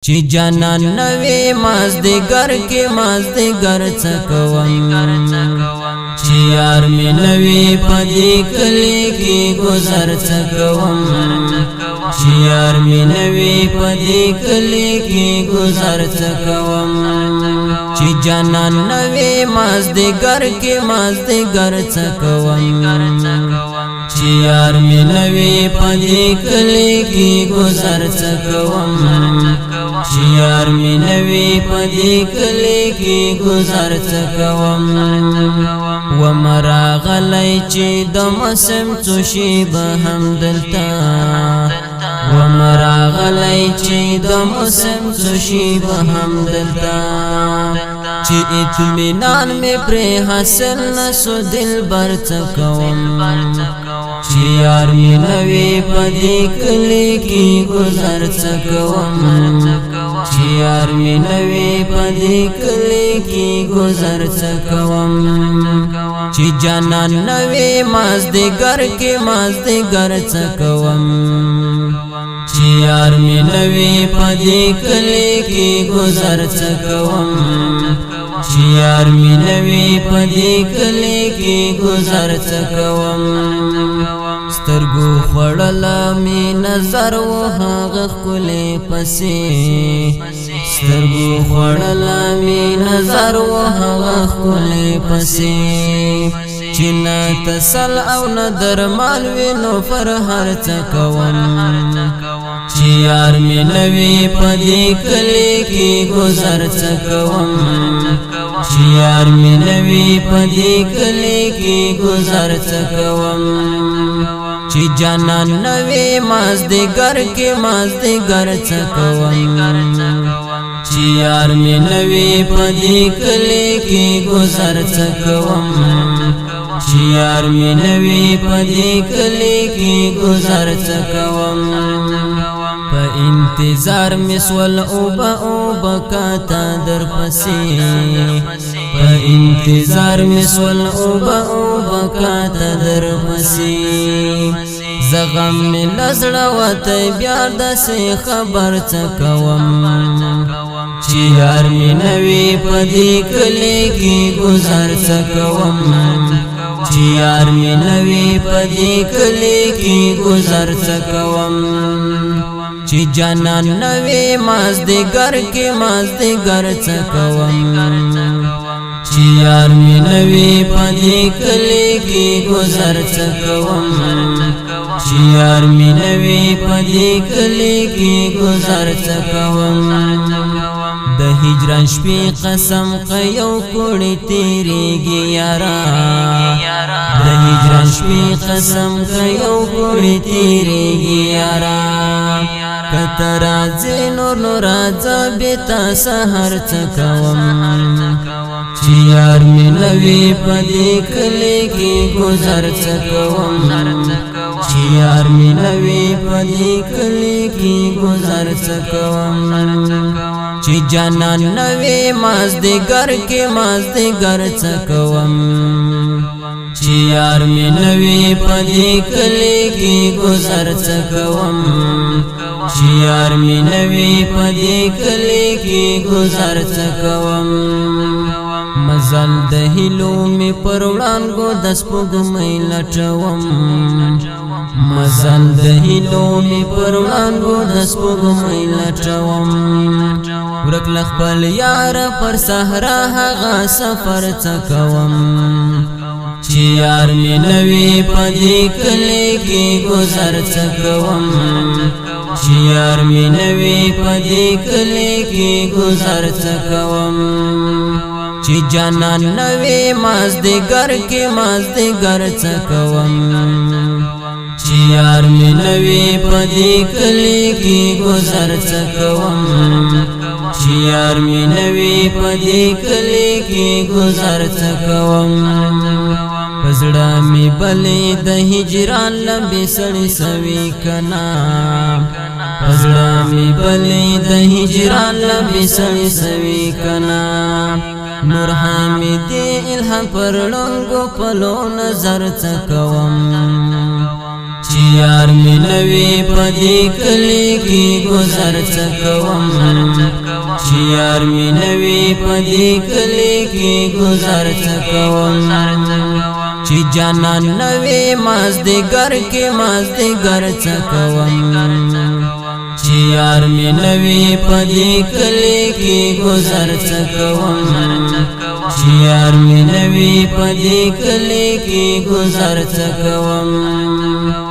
چې جانان نوې مازدیګر کې مازدیګر څه کوم چې یار مې نوې پدې کلی کې گزر څه کوم چې یار مې نوې پدې کلی کې گزر څه کوم چې جانان نوې مازدیګر کې مازدیګر څه کوم چې یار مې نوې پدې کلی کې گزر څه کوم چې یار مې نوې پدې کلی کې گزر څه کوم و مراغلی چې د موسم څو شی به هم دلته و مراغلی چې د موسم څو شی به هم دلته چې اطمینان مې پرې حاصل نسو دلبر څه کوم چې یار مې نوې پدې کلی کې گزر څه کوم چې یار مې نوې پدې کلی کې گزر څه کوم چې جانان نوې مازدیګر کې مازدیګر څه کوم چې یار مې نوې پدې کلی کې گزر څه کوم چې یار مې نوې پدې کلی کې گزر څه کوم سترګو خړلا می نظر و هغه خلې پسې سترګو خړلا می نظر و هغه خلې پسې چې نه تسل او نه درمال وینو پر هر څه کوم چې یار مې نوې پدې کلی کې گزر څه کوم چې یار مې نوې پدې کلی کې گزر څه کوم چې جانان نوې مازدیګر کې مازدیګر څه کوم چې یار مې نوې پدې کلی کې گزر څه کوم چې یار مې نوې پدې کلی کې گزر څه کوم په انتظار مسول او با کاتا در پسې په انتظار مسول او با کاتا در پسې زغم می لزړه وته بیا د سه خبر څه کوم چې یار می نوې پدې کلی کې گزر څه کوم چې یار می نوې پدې کلی کې گزر څه کوم چې جانان نوې مازدیګر کې مازدیګر څه کوم چې یار می نوې پدې کلی کې گزر څه کوم چې یار می نوې پدې کلی کې گزر څه کوم د هجران شپې قسم قیو کړي تیریږي یارا د هجران شپې قسم قیو کړي تیریږي یارا کته راځي نور نور راځه بیتا سحر څه کوم چې یار می نوې پدې کلی کې گزر څه کوم چې یار می نوې پدې کلی کې گزر څه کوم چې جانان نوې مازدیګر کې مازدیګر څه کوم چې یار می نوې پدې کلی کې گزر څه کوم چې یار می نوې پدې کلی کې گزر څه کوم مزل د هلو می پر وړاندو د سپوږمۍ لټوم مزل د هلو می پر وړاندو د سپوږمۍ لټوم ورک لخپل یار پر صحرا هغه سفر څه کوم چې یار می نوې پدې کلی کې گزر څه کوم چې یار می نوې پدې کلی کې گزر څه کوم چې جانان نوې مازدیګر کې مازدیګر څه کوم چې یار می نوې پدې کلی کې گزر څه کوم چې یار می نوې پدې کلی کې گزر څه کوم پزړه می بلې د هجران لمبې سړې سوي کنا پزړه می بلې د هجران لمبې سړې سوي کنا نور حمید الهام پر لنګو پلو نظر څه کوم چې یار می نوی پدی کلی کی گزر چکوم چی یار می نوی پدی کلی کی گزر چکوم چی جانان نوی مازدیگر کی مازدیگر چکوم چی یار می نوی پدی کلی کی گزر چکوم چی یار می نوی پدی کلی کی گزر چکوم